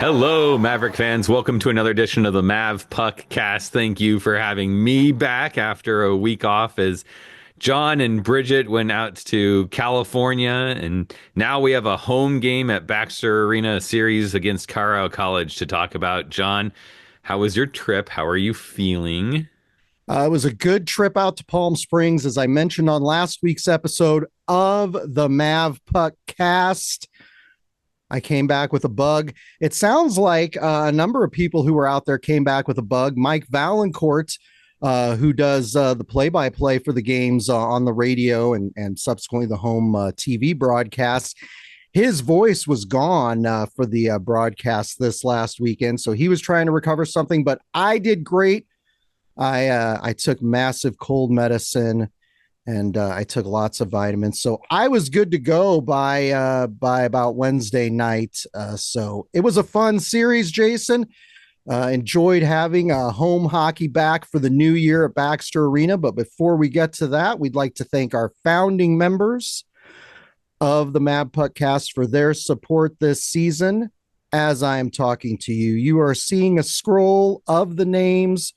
Hello, Maverick fans. Welcome to another edition of the Mavpuckcast. Thank you for having me back after a week off as Jon and Bridget went out to California, and now we have a home game at Baxter Arena, a series against Carlisle College to talk about. Jon, how was your trip? How are you feeling? It was a good trip out to Palm Springs, as I mentioned on last week's episode of the Mavpuckcast. I came back with a bug. It sounds like a number of people who were out there came back with a bug. Mike Valancourt, who does the play-by-play for the games on the radio and subsequently the home TV broadcasts, his voice was gone for the broadcast this last weekend. So he was trying to recover something, but I did great. I took massive cold medicine and I took lots of vitamins. So I was good to go by about Wednesday night. So it was a fun series, Jason. Enjoyed having home hockey back for the new year at Baxter Arena. But before we get to that, we'd like to thank our founding members of the Mavpuckcast for their support this season. As I am talking to you, you are seeing a scroll of the names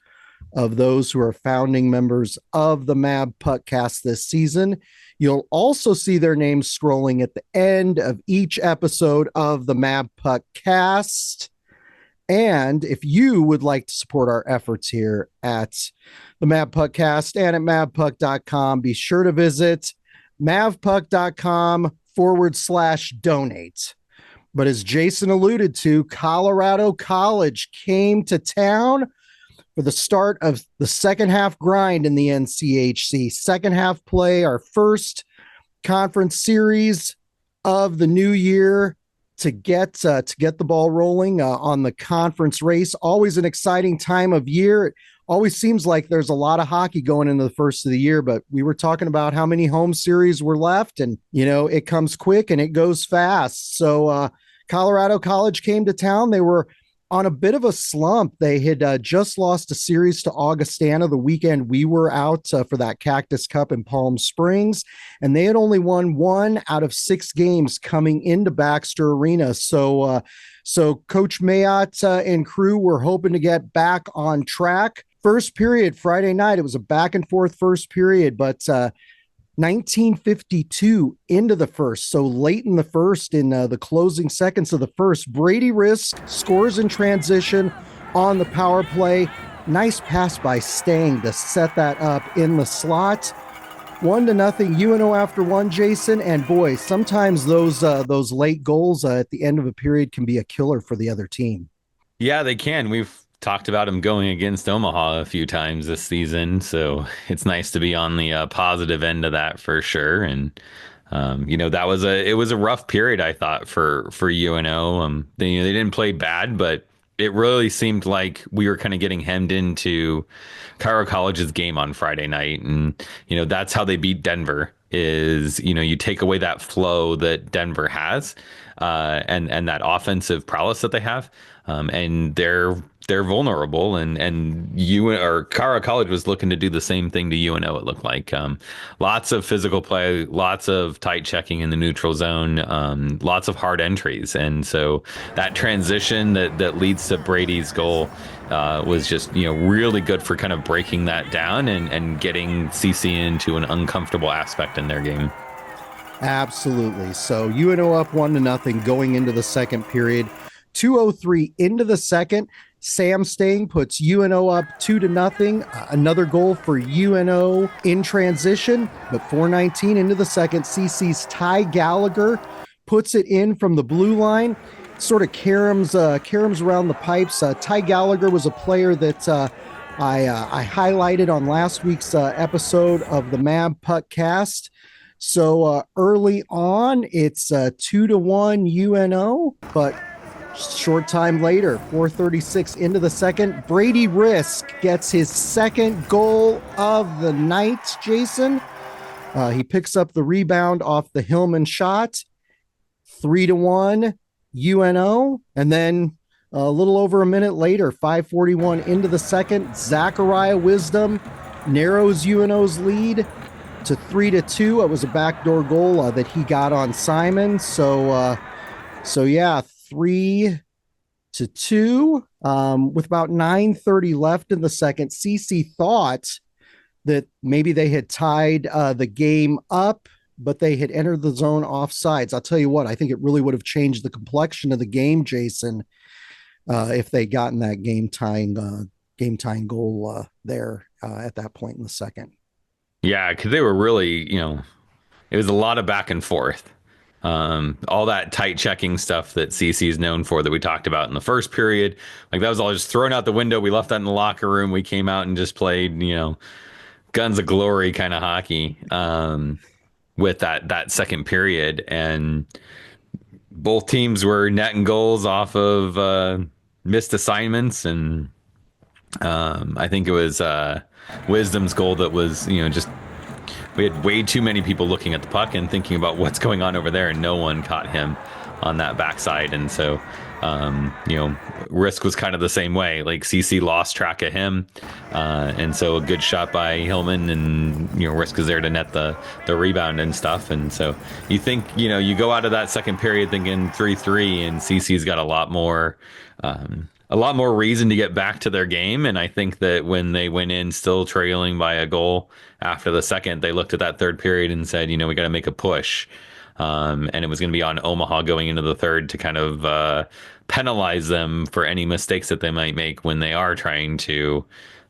of those who are founding members of the Mavpuckcast this season. You'll also see their names scrolling at the end of each episode of the Mavpuckcast. And if you would like to support our efforts here at the Mavpuckcast and at mavpuck.com, be sure to visit mavpuck.com/donate. But as Jason alluded to, Colorado College came to town for the start of the second half grind in the NCHC. Second half play, our first conference series of the new year to get the ball rolling on the conference race. Always an exciting time of year. It always seems like there's a lot of hockey going into the first of the year, but we were talking about how many home series were left, and it comes quick and it goes fast. So Colorado College came to town. They were on a bit of a slump. They had just lost a series to Augustana the weekend we were out for that Cactus Cup in Palm Springs, and they had only won 1 out of 6 games coming into Baxter Arena. So Coach Mayotte and crew were hoping to get back on track. First period, Friday night, it was a back and forth first period, but 1952 into the first. So late in the first, in the closing seconds of the first, Brady Risk scores in transition on the power play. Nice pass by Stang to set that up in the slot. 1-0 UNO after one, Jason. And boy, sometimes those late goals at the end of a period can be a killer for the other team. Yeah, they can. We've talked about him going against Omaha a few times this season, so it's nice to be on the positive end of that for sure. And it was a rough period, I thought, for UNO. They didn't play bad, but it really seemed like we were kind of getting hemmed into Cairo College's game on Friday night, and that's how they beat Denver. Is you take away that flow that Denver has, and that offensive prowess that they have, and they're vulnerable, and Cairo College was looking to do the same thing to UNO. It looked like lots of physical play, lots of tight checking in the neutral zone, lots of hard entries, and so that transition that leads to Brady's goal was just really good for kind of breaking that down and getting CC into an uncomfortable aspect in their game. Absolutely. So UNO up 1-0 going into the second period. 2:03 into the second. Sam Stang puts UNO up 2-0. Another goal for UNO in transition, but 4:19 into the second, CC's Ty Gallagher puts it in from the blue line. Sort of caroms around the pipes. Ty Gallagher was a player that I highlighted on last week's episode of the Mavpuckcast. So early on, it's 2-1 UNO, but short time later, 4:36 into the second, Brady Risk gets his second goal of the night, Jason. He picks up the rebound off the Hillman shot. 3-1 UNO. And then a little over a minute later, 5:41 into the second, Zachariah Wisdom narrows UNO's lead to 3-2. It was a backdoor goal that he got on Simon. So yeah, 3-2 5-2. With about 9:30 left in the second, CC thought that maybe they had tied the game up, but they had entered the zone offsides. I'll tell you what, I think it really would have changed the complexion of the game, Jason, if they gotten that game tying goal there at that point in the second. Yeah, because they were really, it was a lot of back and forth. All that tight checking stuff that CC is known for that we talked about in the first period, like that was all just thrown out the window. We left that in the locker room. We came out and just played, guns of glory kind of hockey with that second period. And both teams were netting goals off of missed assignments. And I think it was Wisdom's goal that was, just we had way too many people looking at the puck and thinking about what's going on over there, and no one caught him on that backside. And so, Risk was kind of the same way. Like CC lost track of him, and so a good shot by Hillman, and Risk is there to net the rebound and stuff. And so you think you go out of that second period thinking 3-3, and CC's got a lot more reason to get back to their game. And I think that when they went in still trailing by a goal after the second, they looked at that third period and said, we got to make a push. And it was going to be on Omaha going into the third to kind of penalize them for any mistakes that they might make when they are trying to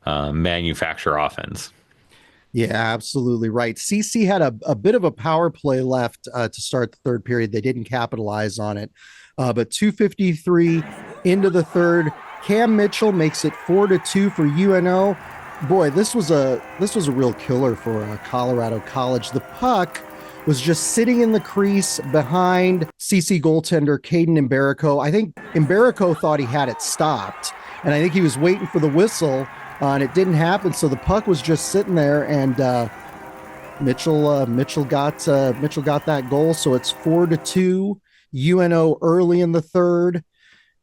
manufacture offense. Yeah, absolutely right. CC had a bit of a power play left to start the third period. They didn't capitalize on it. But 2:53 into the third, Cam Mitchell makes it 4-2 for UNO. Boy, this was a real killer for Colorado College. The puck was just sitting in the crease behind CC goaltender Caden Mbarico. I think Mbarico thought he had it stopped, and I think he was waiting for the whistle, and it didn't happen. So the puck was just sitting there, and Mitchell got that goal. So it's 4-2. UNO early in the third,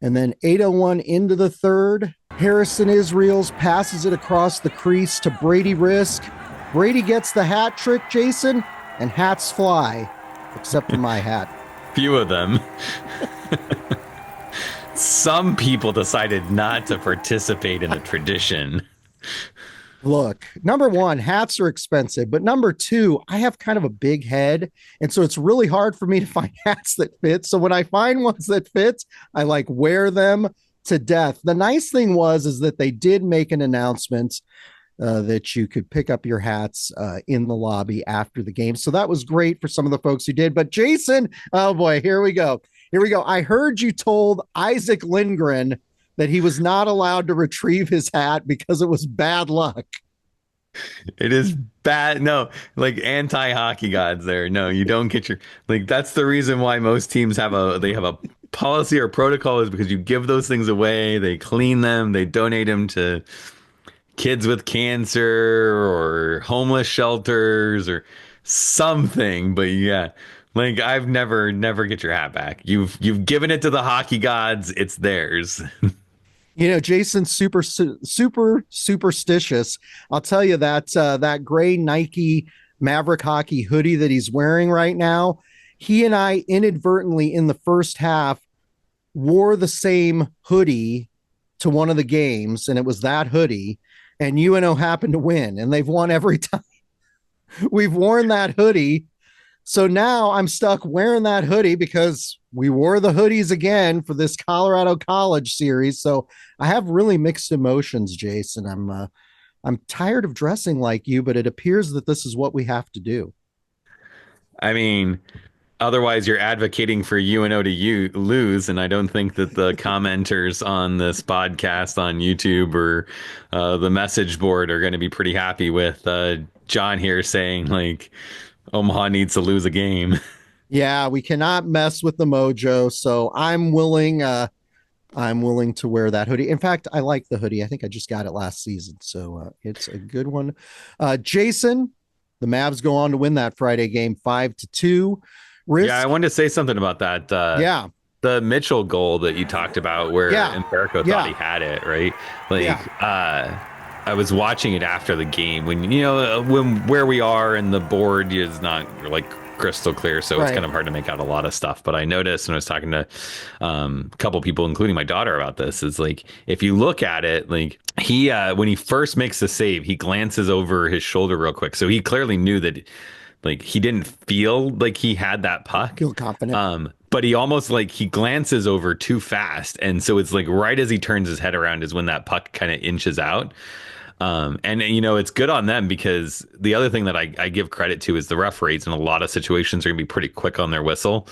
and then 8:01 into the third. Harrison Israels passes it across the crease to Brady Risk. Brady gets the hat trick, Jason, and hats fly, except for my hat. Few of them. Some people decided not to participate in the tradition. Look, number one, hats are expensive, but number two, I have kind of a big head, and so it's really hard for me to find hats that fit. So when I find ones that fit, I wear them to death. The nice thing is that they did make an announcement that you could pick up your hats in the lobby after the game. So that was great for some of the folks who did. But Jason, oh boy, here we go. I heard you told Isaac Lindgren that he was not allowed to retrieve his hat because it was bad luck. It is bad. No, anti-hockey gods there. No, you don't get your, that's the reason why most teams have a policy or protocol, is because you give those things away. They clean them. They donate them to kids with cancer or homeless shelters or something. But yeah, I've never get your hat back. You've given it to the hockey gods. It's theirs. Jason's super superstitious. I'll tell you that gray Nike Maverick Hockey hoodie that he's wearing right now, he and I inadvertently in the first half wore the same hoodie to one of the games, and it was that hoodie, and UNO happened to win, and they've won every time we've worn that hoodie. So now I'm stuck wearing that hoodie because we wore the hoodies again for this Colorado College series. So I have really mixed emotions, Jason. I'm tired of dressing like you, but it appears that this is what we have to do. I mean, otherwise you're advocating for UNO to lose, and I don't think that the commenters on this podcast on YouTube or the message board are going to be pretty happy with John here saying Omaha needs to lose a game. Yeah, we cannot mess with the mojo. So I'm willing to wear that hoodie. In fact, I like the hoodie. I think I just got it last season. So it's a good one. Jason, the Mavs go on to win that Friday game 5-2. Yeah, I wanted to say something about that. Yeah. The Mitchell goal that you talked about where Mbarico thought he had it, right? I was watching it after the game when where we are and the board is not crystal clear, so it's kind Right. of hard to make out a lot of stuff. But I noticed when I was talking to a couple people, including my daughter, about this, is like if you look at it, like he when he first makes the save, he glances over his shoulder real quick, so he clearly knew that like he didn't feel like he had that puck. Feel confident. But he almost like he glances over too fast. And so it's like right as he turns his head around is when that puck kind of inches out. And you know, it's good on them because the other thing that I give credit to is the referees in a lot of situations are going to be pretty quick on their whistle.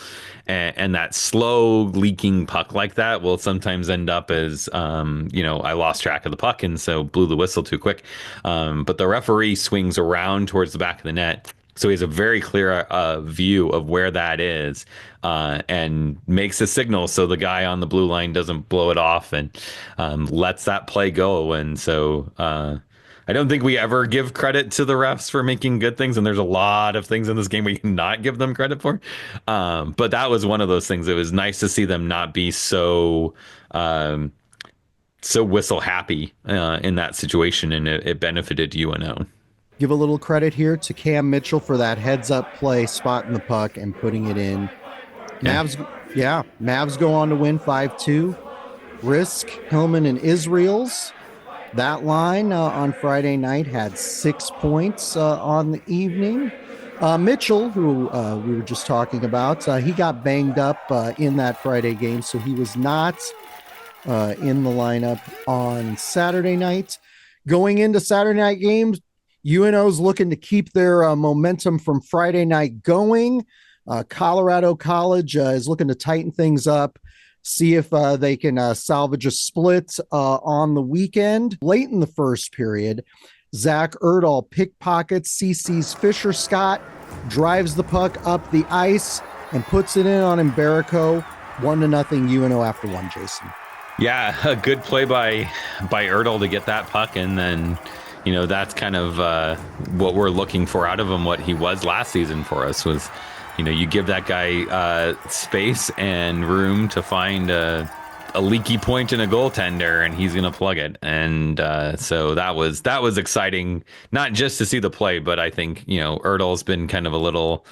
And that slow leaking puck like that will sometimes end up as, you know, I lost track of the puck and so blew the whistle too quick. But the referee swings around towards the back of the net. So he has a very clear view of where that is and makes a signal so the guy on the blue line doesn't blow it off and lets that play go. And so I don't think we ever give credit to the refs for making good things. And there's a lot of things in this game we cannot give them credit for. But that was one of those things. It was nice to see them not be so. So whistle happy in that situation, and it benefited UNO. Give a little credit here to Cam Mitchell for that heads up play, spotting the puck and putting it in. Yeah. Mavs go on to win 5-2. Risk, Hillman, and Israels. That line on Friday night had 6 points on the evening. Mitchell, who we were just talking about, he got banged up in that Friday game, so he was not in the lineup on Saturday night. Going into Saturday night games, UNO's looking to keep their momentum from Friday night going. Colorado College is looking to tighten things up, see if they can salvage a split on the weekend. Late in the first period, Zach Erdahl pickpockets CC's Fisher Scott, drives the puck up the ice, and puts it in on Mbarico. 1-0 UNO after one, Jason. Yeah, a good play by Erdahl to get that puck, and then you know that's kind of what we're looking for out of him. What he was last season for us was, you know, you give that guy space and room to find a leaky point in a goaltender, and he's gonna plug it. And so that was exciting, not just to see the play, but I think you know Erdahl's been kind of a little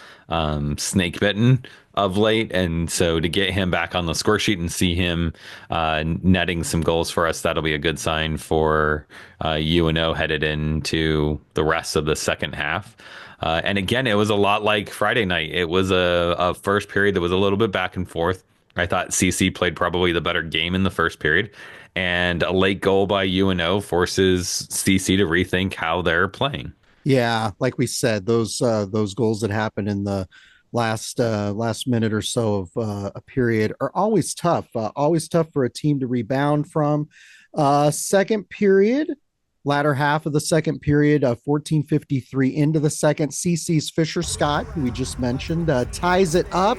snake bitten of late, and so to get him back on the score sheet and see him netting some goals for us, that'll be a good sign for UNO headed into the rest of the second half. And again, it was a lot like Friday night. It was a first period that was a little bit back and forth. I thought CC played probably the better game in the first period, and a late goal by UNO forces CC to rethink how they're playing. Yeah, like we said, those goals that happen in the last minute or so of a period are always tough. Always tough for a team to rebound from. Second period, latter half of the second period, 14:53 into the second. CC's Fisher Scott, who we just mentioned, ties it up.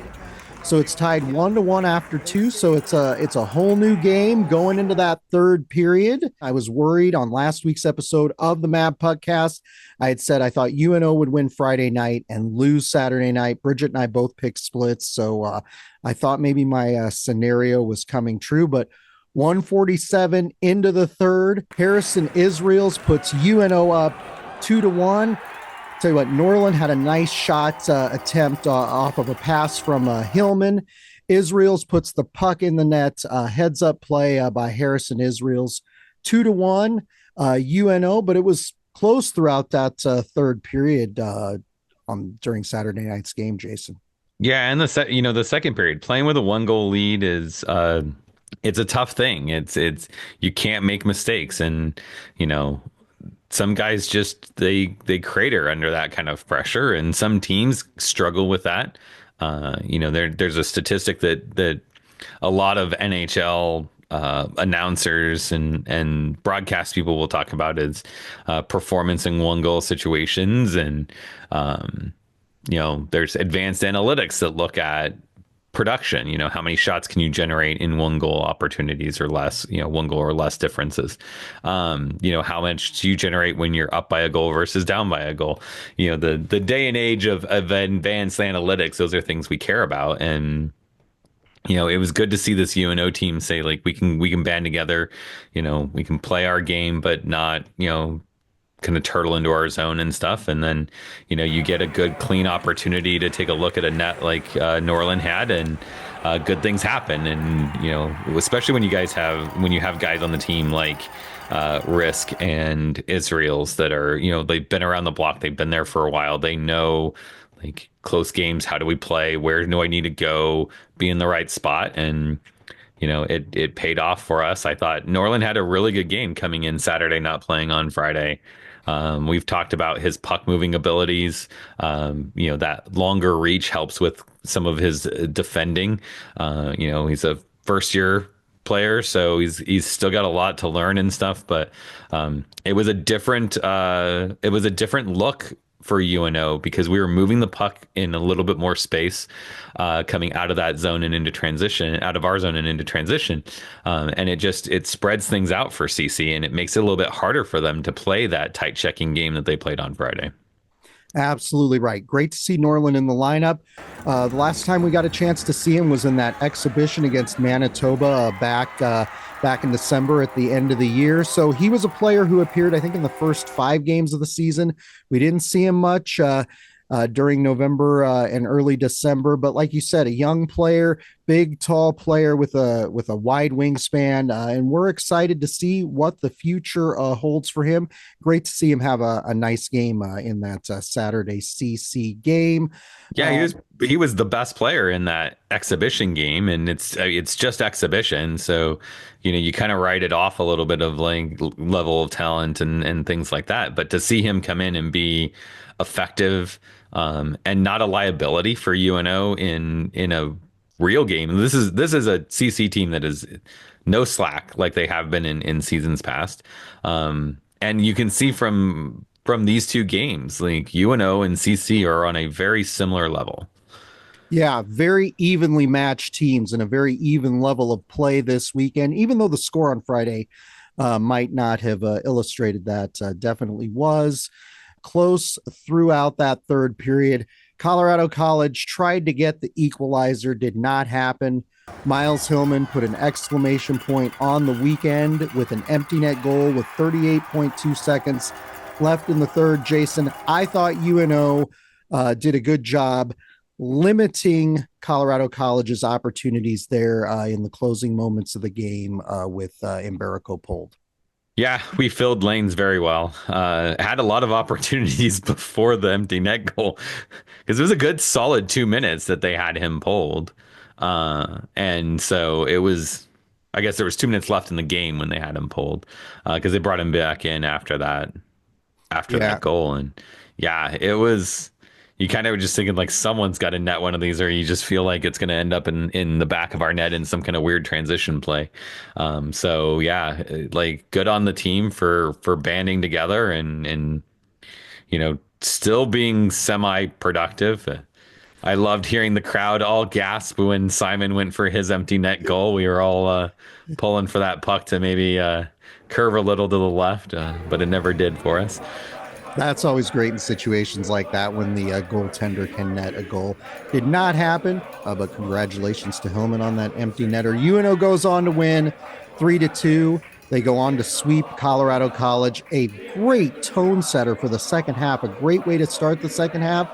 So it's tied 1-1 after two. So it's a whole new game going into that third period. I was worried on last week's episode of the Mavpuckcast. I had said I thought UNO would win Friday night and lose Saturday night. Bridget and I both picked splits. So I thought maybe my scenario was coming true, but 147 into the third. Harrison Israels puts UNO up 2-1. Tell you what, Norland had a nice shot attempt off of a pass from Hillman. Israels puts the puck in the net. Heads up play by Harrison Israels, 2-1 UNO, but it was close throughout that third period during Saturday night's game, Jason. Yeah, and the second period playing with a 1 goal lead is it's a tough thing. It's you can't make mistakes, and you know some guys just they crater under that kind of pressure, and some teams struggle with that. You know, there's a statistic that a lot of NHL announcers and broadcast people will talk about is performance in 1 goal situations, and you know, there's advanced analytics that look at production. You know, how many shots can you generate in 1 goal opportunities or less, you know, 1 goal or less differences. You know, how much do you generate when you're up by a goal versus down by a goal? You know, the day and age of advanced analytics, those are things we care about. And you know, it was good to see this UNO team say, like, we can band together, you know, we can play our game, but not, you know, kind of turtle into our zone and stuff. And then, you get a good, clean opportunity to take a look at a net like Norland had, and good things happen. And, especially when you have guys on the team like Risk and Israel's that are, they've been around the block, they've been there for a while, they know like close games, how do we play, where do I need to go, be in the right spot. And it paid off for us. I thought Norland had a really good game coming in Saturday, not playing on Friday. We've talked about his puck moving abilities. That longer reach helps with some of his defending. He's a first year player, so he's still got a lot to learn and stuff. But it was a different look for UNO because we were moving the puck in a little bit more space, coming out of that zone and into transition, out of our zone and into transition. And it spreads things out for CC, and it makes it a little bit harder for them to play that tight checking game that they played on Friday. Absolutely right. Great to see Norland in the lineup. The last time we got a chance to see him was in that exhibition against Manitoba back in December at the end of the year. So he was a player who appeared, I think, in the first 5 games of the season. We didn't see him much during November and early December, but like you said, a young player, big, tall player with a wide wingspan, and we're excited to see what the future holds for him. Great to see him have a nice game in that Saturday CC game. Yeah, he was the best player in that exhibition game, and it's just exhibition, so you kind of write it off a little bit of like level of talent and things like that. But to see him come in and be effective, and not a liability for UNO in a real game. This is a CC team that is no slack like they have been in seasons past, and you can see from these 2 games, like UNO and CC are on a very similar level. Yeah, very evenly matched teams and a very even level of play this weekend, even though the score on Friday might not have illustrated that. Definitely was close throughout that third period. Colorado College tried to get the equalizer, did not happen. Miles Hillman put an exclamation point on the weekend with an empty net goal with 38.2 seconds left in the third. Jason, I thought UNO did a good job limiting Colorado College's opportunities there in the closing moments of the game with Mbereko pulled. Yeah, we filled lanes very well. Had a lot of opportunities before the empty net goal because it was a good solid 2 minutes that they had him pulled. And so it was, I guess there was 2 minutes left in the game when they had him pulled because they brought him back in after that goal. And yeah, it was, you kind of were just thinking like someone's got to net one of these, or you just feel like it's going to end up in the back of our net in some kind of weird transition play. So yeah, like good on the team for banding together and still being semi-productive. I loved hearing the crowd all gasp when Simon went for his empty net goal. We were all pulling for that puck to maybe curve a little to the left, but it never did for us. That's always great in situations like that when the goaltender can net a goal. Did not happen, but congratulations to Hillman on that empty netter. UNO goes on to win 3-2. They go on to sweep Colorado College. A great tone setter for the second half. A great way to start the second half.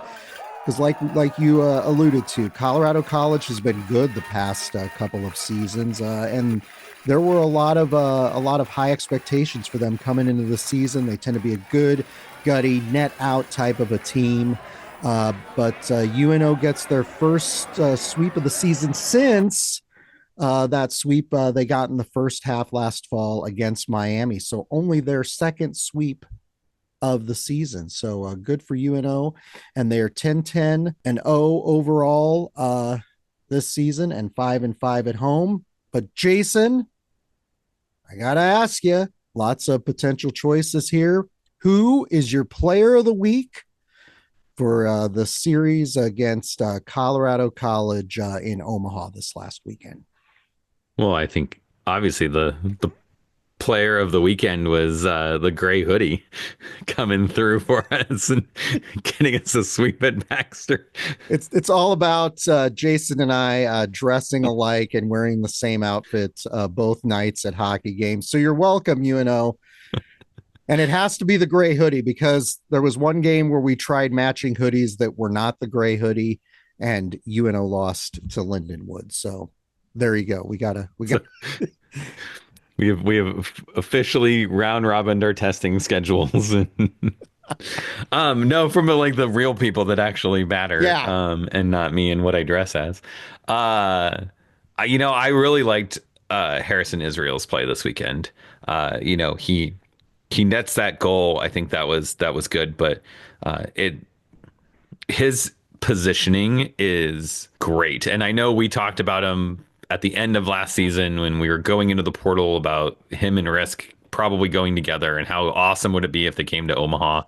Because like you alluded to, Colorado College has been good the past couple of seasons, and there were a lot of high expectations for them coming into the season. They tend to be a good, gutty, net out type of a team. But UNO gets their first sweep of the season since that sweep they got in the first half last fall against Miami. So only their second sweep of the season. So good for UNO. And they're 10-10-0 overall this season and 5-5 at home. But Jason, I got to ask you, lots of potential choices here. Who is your player of the week for the series against Colorado College in Omaha this last weekend? Well, I think obviously the player of the weekend was the gray hoodie coming through for us and getting us a sweep at Baxter. It's all about Jason and I dressing alike and wearing the same outfit both nights at hockey games. So you're welcome, UNO. And it has to be the gray hoodie because there was one game where we tried matching hoodies that were not the gray hoodie, and UNO lost to Lindenwood. So there you go. We got So we have officially round robined our testing schedules. No, from like the real people that actually matter, yeah. and not me and what I dress as. I really liked Harrison Israel's play this weekend. He nets that goal. I think that was good, but it his positioning is great. And I know we talked about him at the end of last season when we were going into the portal about him and Risk probably going together and how awesome would it be if they came to Omaha.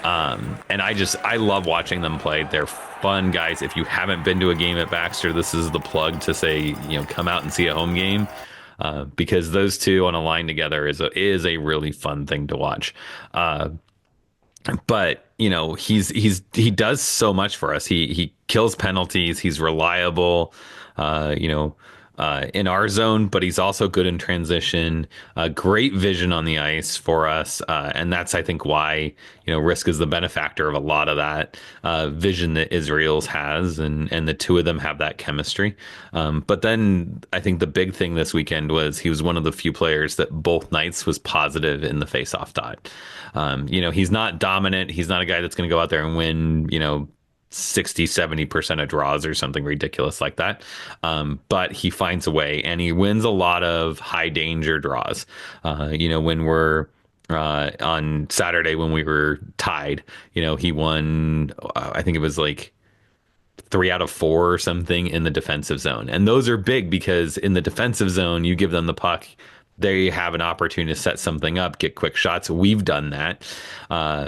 And I love watching them play. They're fun guys. If you haven't been to a game at Baxter, this is the plug to say, come out and see a home game. Because those two on a line together is a really fun thing to watch. But he does so much for us. He kills penalties. He's reliable. In our zone, but he's also good in transition. Great vision on the ice for us, and that's I think why Risk is the benefactor of a lot of that vision that Israel's has, and the two of them have that chemistry. But then I think the big thing this weekend was he was one of the few players that both nights was positive in the faceoff dot. He's not dominant. He's not a guy that's going to go out there and win 60-70% of draws or something ridiculous like that. But he finds a way and he wins a lot of high danger draws. When we're on Saturday when we were tied, he won, I think it was like 3 out of 4 or something in the defensive zone. And those are big because in the defensive zone, you give them the puck, they have an opportunity to set something up, get quick shots. We've done that.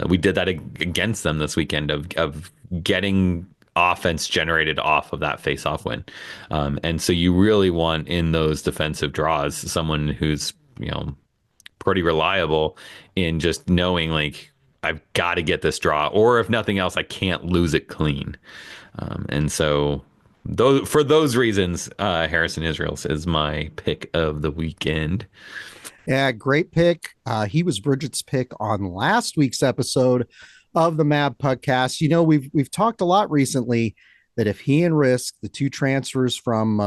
We did that against them this weekend of getting offense generated off of that face-off win. And so you really want in those defensive draws someone who's pretty reliable in just knowing like I've got to get this draw, or if nothing else, I can't lose it clean. And so for those reasons, Harrison Israels is my pick of the weekend. Yeah, great pick. He was Bridget's pick on last week's episode of the Mavpuckcast. We've talked a lot recently that if he and Risk, the two transfers from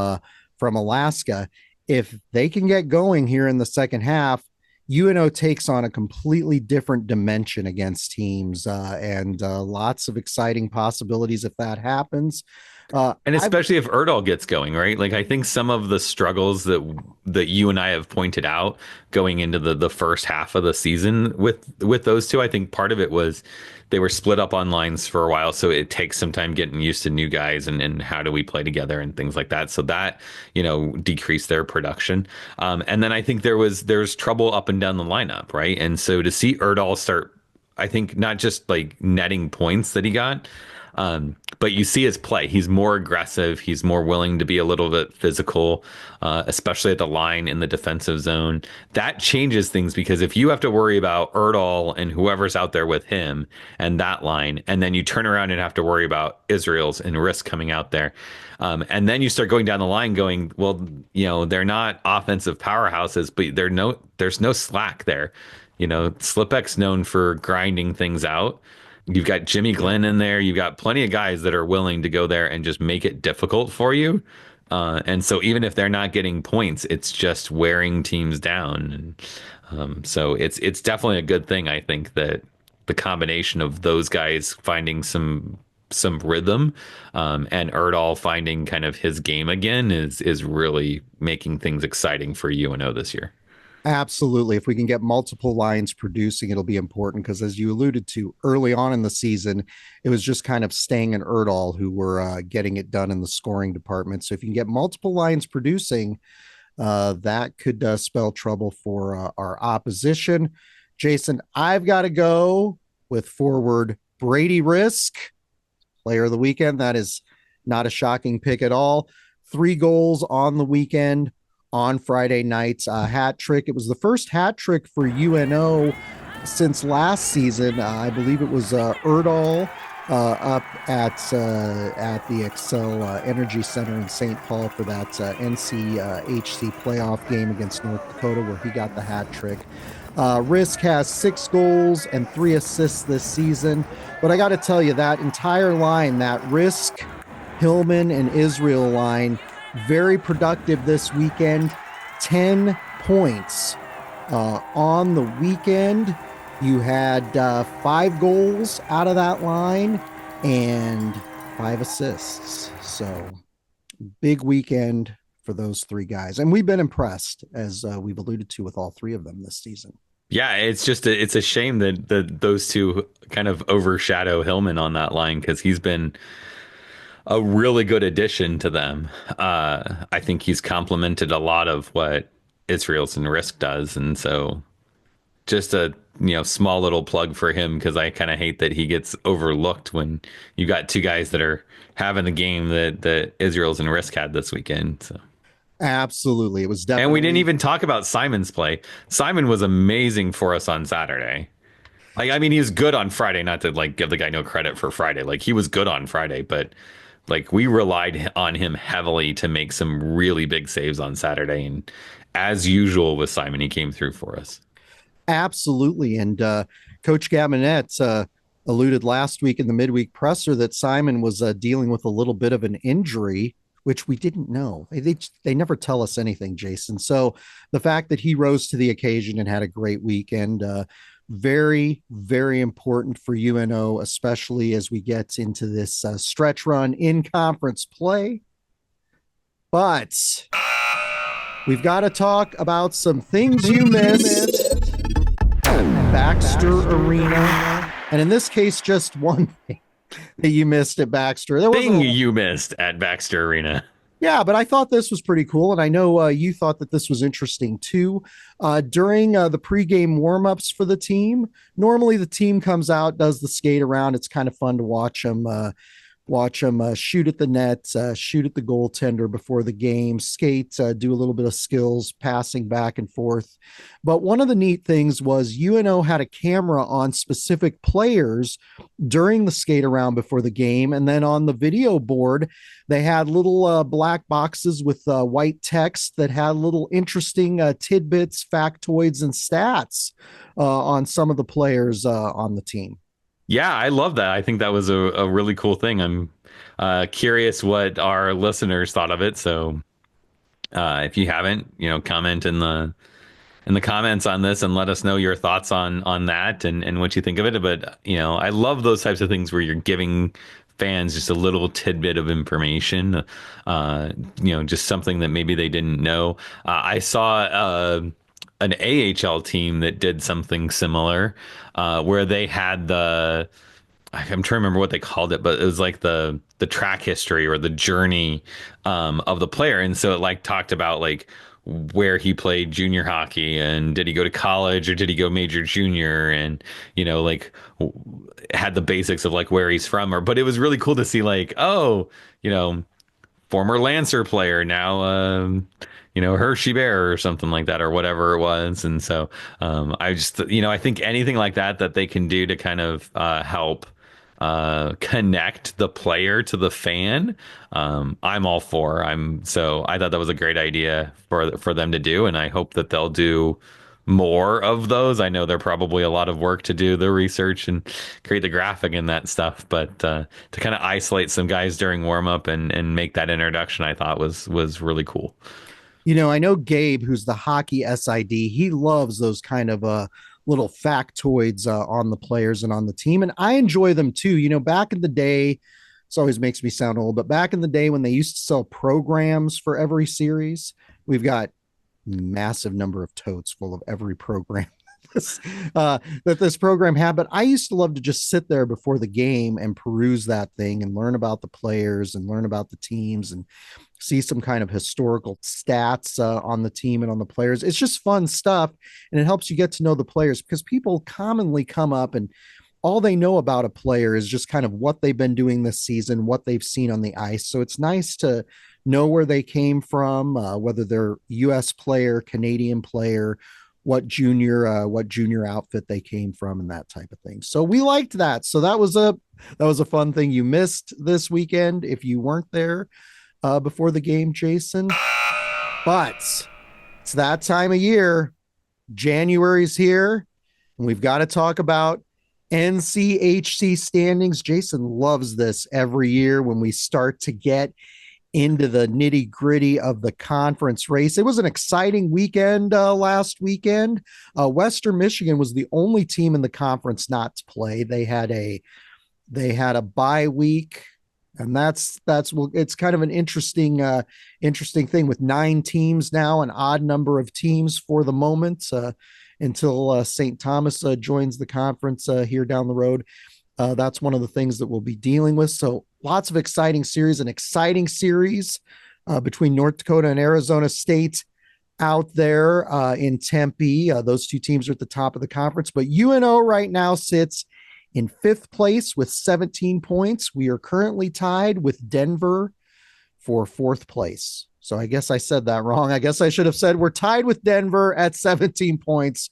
Alaska, if they can get going here in the second half, UNO takes on a completely different dimension against teams, and lots of exciting possibilities if that happens. And especially if Erdahl gets going, right? Like I think some of the struggles that you and I have pointed out going into the first half of the season with those two, I think part of it was they were split up on lines for a while, so it takes some time getting used to new guys and how do we play together and things like that. So that decreased their production. And then I think there's trouble up and down the lineup, right? And so to see Erdahl start, I think not just like netting points that he got. But you see his play. He's more aggressive. He's more willing to be a little bit physical, especially at the line in the defensive zone. That changes things because if you have to worry about Erdahl and whoever's out there with him and that line, and then you turn around and have to worry about Israel's and Risk coming out there, and then you start going down the line going, well, they're not offensive powerhouses, but there's no slack there. Slipek's known for grinding things out. You've got Jimmy Glenn in there. You've got plenty of guys that are willing to go there and just make it difficult for you. And so even if they're not getting points, it's just wearing teams down. And so it's definitely a good thing, I think, that the combination of those guys finding some rhythm and Erdahl finding kind of his game again is really making things exciting for UNO this year. Absolutely. If we can get multiple lines producing, it'll be important because, as you alluded to early on in the season, it was just kind of Stang and Erdahl who were getting it done in the scoring department. So if you can get multiple lines producing, that could spell trouble for our opposition. Jason, I've got to go with forward Brady Risk, player of the weekend. That is not a shocking pick at all. 3 goals on the weekend. On Friday night's hat trick. It was the first hat trick for UNO since last season. I believe it was Erdahl up at the Xcel Energy Center in St. Paul for that NCHC playoff game against North Dakota, where he got the hat trick. Risk has 6 goals and 3 assists this season. But I got to tell you, that entire line, that Risk, Hillman, and Israel line, very productive this weekend. 10 points on the weekend. You had 5 goals out of that line and 5 assists. So big weekend for those 3 guys. And we've been impressed, as we've alluded to, with all 3 of them this season. Yeah, it's a shame that those two kind of overshadow Hillman on that line because he's been a really good addition to them. I think he's complemented a lot of what Israel's and Risk does, and so just a small little plug for him because I kind of hate that he gets overlooked when you got 2 guys that are having the game that Israel's and Risk had this weekend. So. Absolutely, it was definitely. And we didn't even talk about Simon's play. Simon was amazing for us on Saturday. Like, I mean, he was good on Friday. Not to give the guy no credit for Friday. Like, he was good on Friday, but we relied on him heavily to make some really big saves on Saturday. And as usual with Simon, he came through for us. Absolutely. And Coach Gabinette alluded last week in the midweek presser that Simon was dealing with a little bit of an injury, which we didn't know. They never tell us anything, Jason. So the fact that he rose to the occasion and had a great weekend, very, very important for UNO, especially as we get into this stretch run in conference play. But we've got to talk about some things you missed at Baxter Arena. And in this case, just one thing that you missed at Baxter. You missed at Baxter Arena. Yeah, but I thought this was pretty cool, and I know you thought that this was interesting too. During the pregame warmups for the team, normally the team comes out, does the skate around. It's kind of fun to watch them shoot at the net, shoot at the goaltender before the game, skate, do a little bit of skills, passing back and forth. But one of the neat things was UNO had a camera on specific players during the skate around before the game. And then on the video board, they had little black boxes with white text that had little interesting tidbits, factoids, and stats on some of the players on the team. Yeah, I love that. I think that was a really cool thing. I'm curious what our listeners thought of it. So if you haven't, comment in the comments on this and let us know your thoughts on that and what you think of it. But I love those types of things where you're giving fans just a little tidbit of information, just something that maybe they didn't know. I saw an AHL team that did something similar, where they had I'm trying to remember what they called it, but it was like the track history or the journey of the player. And so it talked about where he played junior hockey and did he go to college or did he go major junior, and had the basics of where he's from. But it was really cool to see former Lancer player, now Hershey Bear or something like that, or whatever it was. And so I just I think anything like that they can do to kind of help connect the player to the fan, I'm all for. So I thought that was a great idea for them to do, and I hope that they'll do more of those. I know they're probably a lot of work to do the research and create the graphic and that stuff, but to kind of isolate some guys during warm up and make that introduction, I thought was really cool. I know Gabe, who's the hockey SID, he loves those kind of little factoids on the players and on the team. And I enjoy them too. Back in the day, this always makes me sound old, but back in the day when they used to sell programs for every series, we've got massive number of totes full of every program that this program had. But I used to love to just sit there before the game and peruse that thing and learn about the players and learn about the teams and see some kind of historical stats on the team and on the players. It's just fun stuff. And it helps you get to know the players, because people commonly come up and all they know about a player is just kind of what they've been doing this season, what they've seen on the ice. So it's nice to know where they came from, whether they're US player, Canadian player, what junior outfit they came from, and that type of thing. So we liked that. So that was a fun thing you missed this weekend if you weren't there before the game, Jason. But it's that time of year. January's here, and we've got to talk about NCHC standings. Jason loves this every year when we start to get into the nitty gritty of the conference race. It was an exciting weekend last weekend. Western Michigan was the only team in the conference not to play. They had a bye week, and that's well, it's kind of an interesting thing with 9 teams now, an odd number of teams for the moment, until St. Thomas joins the conference here down the road. That's one of the things that we'll be dealing with. So lots of an exciting series between North Dakota and Arizona State out there in Tempe. Those two teams are at the top of the conference, but UNO right now sits in 5th place with 17 points. We are currently tied with Denver for 4th place. So I guess I said that wrong. I guess I should have said we're tied with Denver at 17 points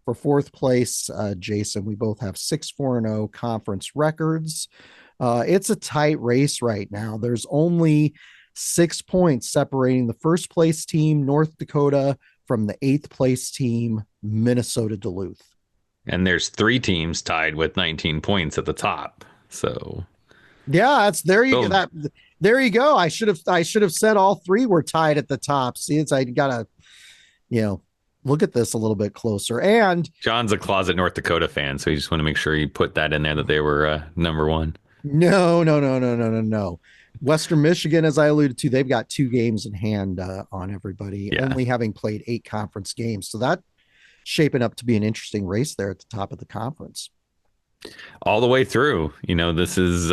for 4th place. Jason, we both have 6-4-0 conference records. It's a tight race right now. There's only 6 points separating the 1st place team, North Dakota, from the 8th place team, Minnesota Duluth. And there's 3 teams tied with 19 points at the top. So yeah, that's there you so, go. There you go. I should have said all 3 were tied at the top. See, I gotta, look at this a little bit closer. And John's a closet North Dakota fan, so you just want to make sure you put that in there that they were number 1. no, no, no, no, no, no, no. Western Michigan, as I alluded to, they've got 2 games in hand on everybody, Yeah. only having played 8 conference games. So that shaping up to be an interesting race there at the top of the conference. All the way through. This is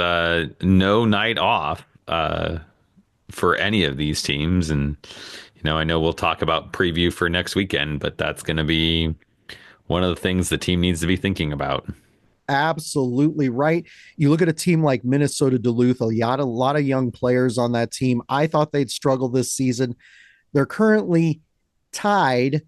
no night off for any of these teams. And, I know we'll talk about preview for next weekend, but that's going to be one of the things the team needs to be thinking about. Absolutely right. You look at a team like Minnesota Duluth, a lot of young players on that team. I thought they'd struggle this season. They're currently tied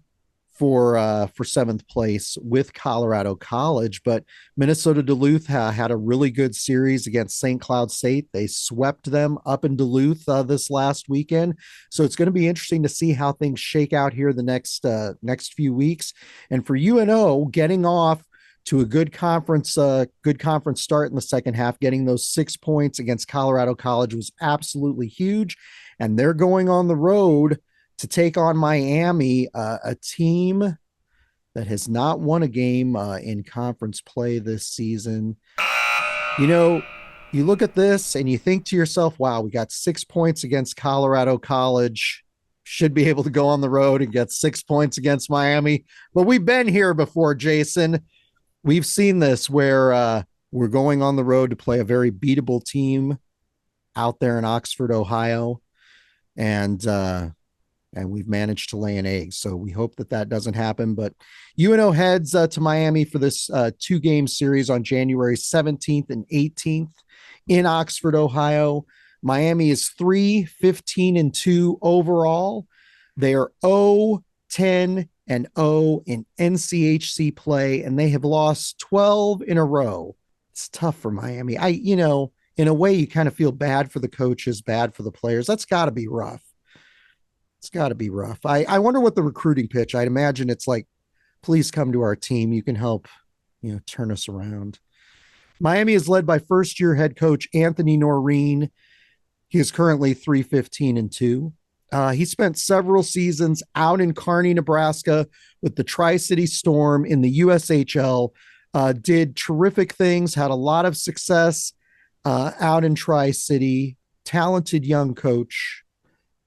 for 7th place with Colorado College, but Minnesota Duluth had a really good series against St. Cloud State. They swept them up in Duluth this last weekend, so it's going to be interesting to see how things shake out here the next few weeks. And for UNO, getting off to a good conference start in the second half, getting those 6 points against Colorado College was absolutely huge, and they're going on the road to take on Miami, a team that has not won a game in conference play this season. You look at this and you think to yourself, wow, we got 6 points against Colorado College. Should be able to go on the road and get 6 points against Miami. But we've been here before, Jason. We've seen this where we're going on the road to play a very beatable team out there in Oxford, Ohio. And we've managed to lay an egg. So we hope that doesn't happen. But UNO heads to Miami for this 2-game series on January 17th and 18th in Oxford, Ohio. Miami is 3-15-2 overall. They are 0-10-0 in NCHC play, and they have lost 12 in a row. It's tough for Miami. In a way, you kind of feel bad for the coaches, bad for the players. That's got to be rough. It's got to be rough. I wonder what the recruiting pitch. I'd imagine it's like, please come to our team. You can help, turn us around. Miami is led by first-year head coach Anthony Noreen. He is currently 3-15-2. He spent several seasons out in Kearney, Nebraska with the Tri-City Storm in the USHL. Did terrific things, had a lot of success out in Tri-City. Talented young coach.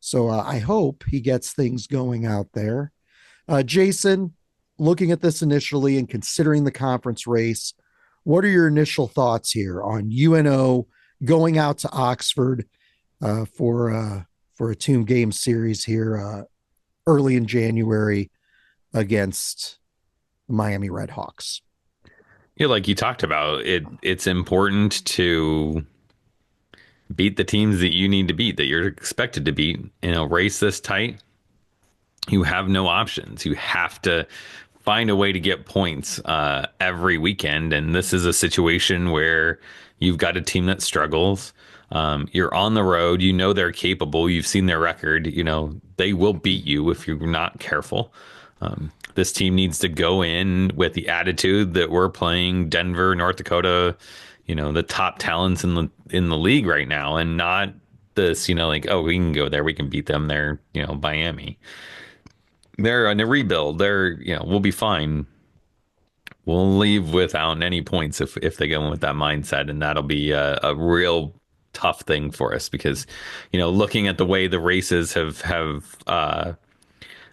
So I hope he gets things going out there. Jason, looking at this initially and considering the conference race, what are your initial thoughts here on UNO going out to Oxford for a 2-game series here early in January against the Miami Redhawks? Yeah, like you talked about, it's important to beat the teams that you need to beat, that you're expected to beat. In a race this tight, you have no options. You have to find a way to get points every weekend. And this is a situation where you've got a team that struggles. You're on the road. They're capable. You've seen their record. They will beat you if you're not careful. This team needs to go in with the attitude that we're playing Denver, North Dakota, the top talents in the league right now, and not this, like, oh, we can go there, we can beat them there, Miami. They're in a rebuild. We'll be fine. We'll leave without any points if they go in with that mindset, and that'll be a real tough thing for us because, looking at the way the races have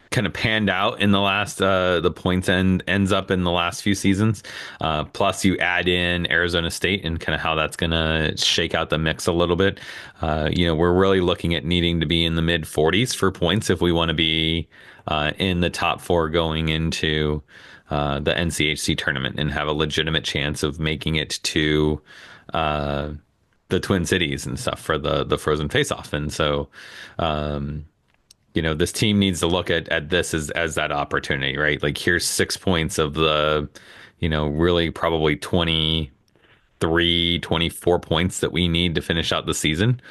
kind of panned out in the last the points ends up in the last few seasons. Plus, you add in Arizona State and kind of how that's going to shake out the mix a little bit. We're really looking at needing to be in the mid 40s for points if we want to be in the top four going into the NCHC tournament and have a legitimate chance of making it to the Twin Cities and stuff for the Frozen Face-Off. And so. This team needs to look at this as that opportunity, right? Like here's 6 points of the, really probably 23, 24 points that we need to finish out the season.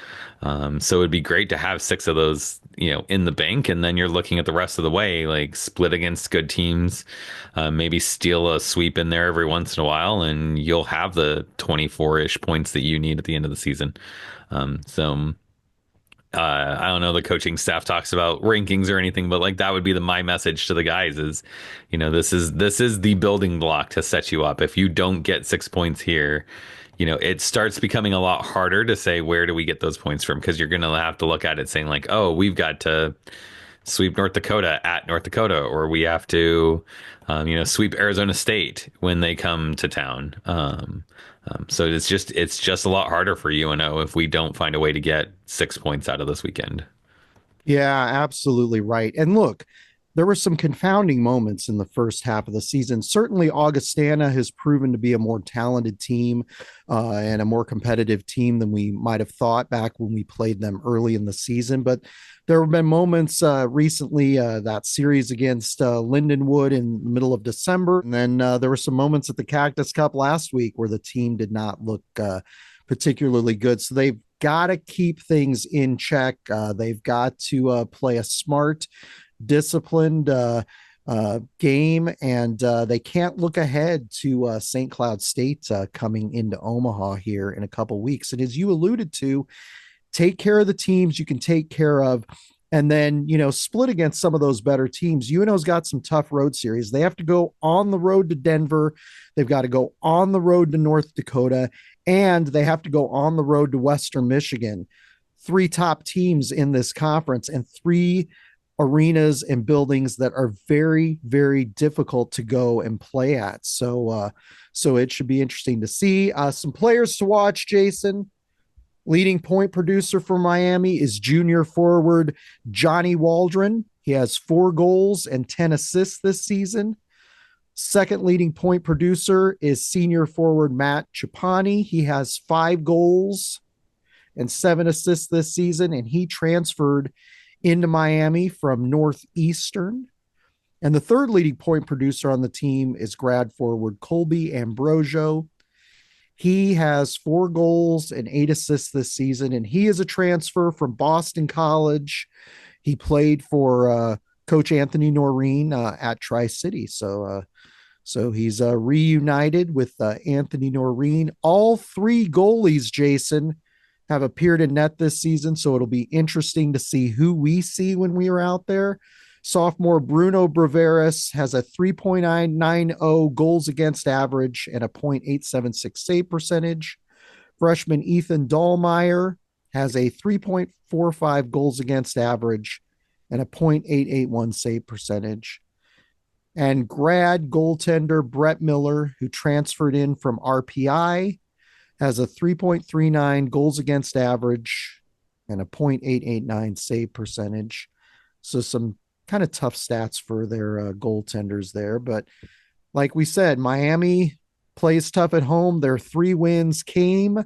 So it'd be great to have six of those, in the bank. And then you're looking at the rest of the way, like split against good teams, maybe steal a sweep in there every once in a while, and you'll have the 24-ish points that you need at the end of the season. So I don't know, the coaching staff talks about rankings or anything, but like that would be my message to the guys is, this is the building block to set you up. If you don't get 6 points here, it starts becoming a lot harder to say, where do we get those points from? Because you're going to have to look at it saying like, oh, we've got to sweep North Dakota at North Dakota, or we have to, sweep Arizona State when they come to town. So it's just a lot harder for UNO if we don't find a way to get 6 points out of this weekend. Yeah, absolutely right. And look, there were some confounding moments in the first half of the season. Certainly, Augustana has proven to be a more talented team and a more competitive team than we might have thought back when we played them early in the season. But there have been moments recently, that series against Lindenwood in the middle of December. And then there were some moments at the Cactus Cup last week where the team did not look particularly good. So they've got to keep things in check. They've got to play a smart, disciplined game, and they can't look ahead to St. Cloud State coming into Omaha here in a couple weeks. And as you alluded to, take care of the teams you can take care of, and then split against some of those better teams. UNO's got some tough road series. They have to go on the road to Denver, they've got to go on the road to North Dakota, and they have to go on the road to Western Michigan. Three top teams in this conference and three arenas and buildings that are very, very difficult to go and play at. So it should be interesting to see. Some players to watch, Jason. Leading point producer for Miami is junior forward Johnny Waldron. He has 4 goals and 10 assists this season. Second leading point producer is senior forward Matt Chapani. He has 5 goals and 7 assists this season, and he transferred into Miami from Northeastern. And the third leading point producer on the team is grad forward Colby Ambrosio. He has 4 goals and 8 assists this season, and he is a transfer from Boston College. He played for Coach Anthony Noreen at Tri-City. So he's reunited with Anthony Noreen. All 3 goalies, Jason, have appeared in net this season, so it'll be interesting to see who we see when we are out there. Sophomore Bruno Braveras has a 3.990 goals against average and a .876 save percentage. Freshman Ethan Dahlmeyer has a 3.45 goals against average and a .881 save percentage. And grad goaltender Brett Miller, who transferred in from RPI, has a 3.39 goals against average and a .889 save percentage. So some kind of tough stats for their goaltenders there. But like we said, Miami plays tough at home. Their 3 wins came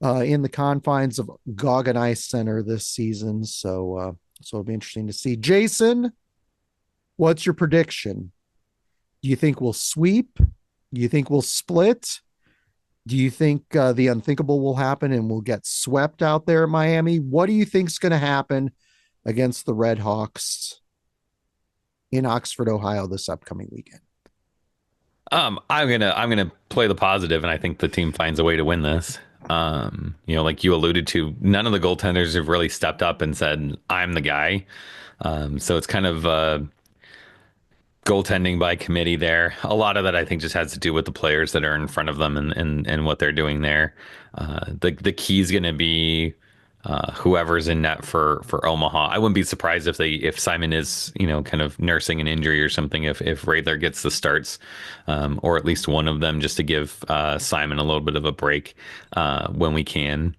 in the confines of Goggin Ice Center this season. So it'll be interesting to see. Jason, what's your prediction? Do you think we'll sweep? Do you think we'll split? Do you think the unthinkable will happen and we'll get swept out there at Miami? What do you think is going to happen against the Redhawks in Oxford, Ohio this upcoming weekend? I'm gonna play the positive, and I think the team finds a way to win this. Like you alluded to, none of the goaltenders have really stepped up and said, "I'm the guy." So it's kind of goaltending by committee there. A lot of that I think just has to do with the players that are in front of them and what they're doing there. The key is going to be whoever's in net for Omaha. I wouldn't be surprised if Simon is kind of nursing an injury or something, if Radler gets the starts, or at least one of them, just to give Simon a little bit of a break when we can.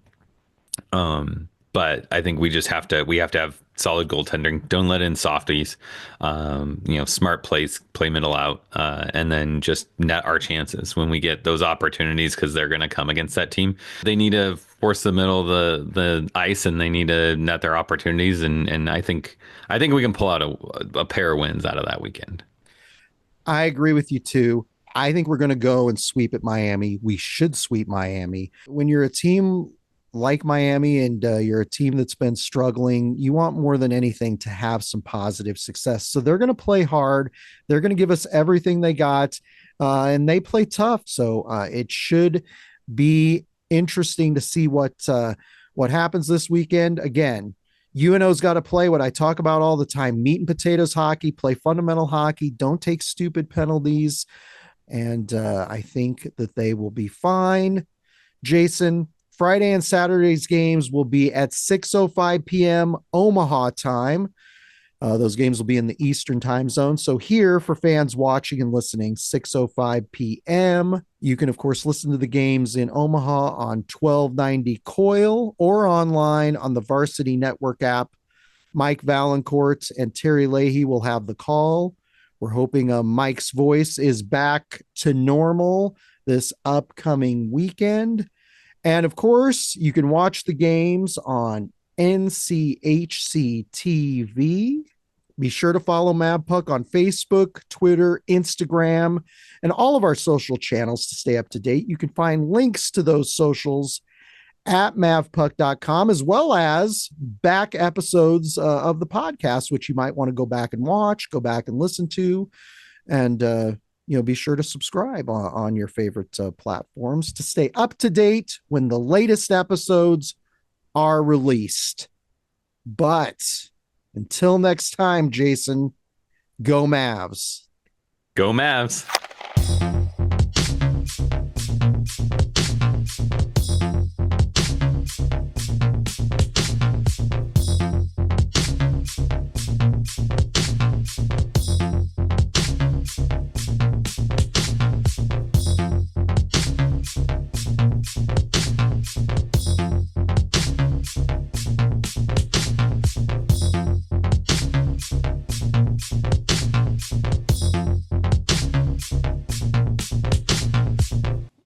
But I think we have to have solid goaltending. Don't let in softies. Smart plays, play middle out, and then just net our chances when we get those opportunities, because they're going to come against that team. They need to force the middle of the ice, and they need to net their opportunities. And I think we can pull out a pair of wins out of that weekend. I agree with you too. I think we're going to go and sweep at Miami. We should sweep Miami. When you're a team like Miami and you're a team that's been struggling, you want more than anything to have some positive success. So they're going to play hard. They're going to give us everything they got, and they play tough. So it should be interesting to see what happens this weekend. Again, UNO's got to play what I talk about all the time: meat and potatoes hockey, play fundamental hockey, don't take stupid penalties. And I think that they will be fine. Jason, Friday and Saturday's games will be at 6:05 p.m. Omaha time. Those games will be in the Eastern time zone. So here, for fans watching and listening, 6:05 p.m. You can, of course, listen to the games in Omaha on 1290 Coil or online on the Varsity Network app. Mike Valancourt and Terry Leahy will have the call. We're hoping Mike's voice is back to normal this upcoming weekend. And of course, you can watch the games on NCHC TV. Be sure to follow Mavpuck on Facebook, Twitter, Instagram, and all of our social channels to stay up to date. You can find links to those socials at mavpuck.com, as well as back episodes of the podcast, which you might want to go back and watch, go back and listen to, and be sure to subscribe on your favorite platforms to stay up to date when the latest episodes are released. But until next time, Jason, go Mavs. Go Mavs.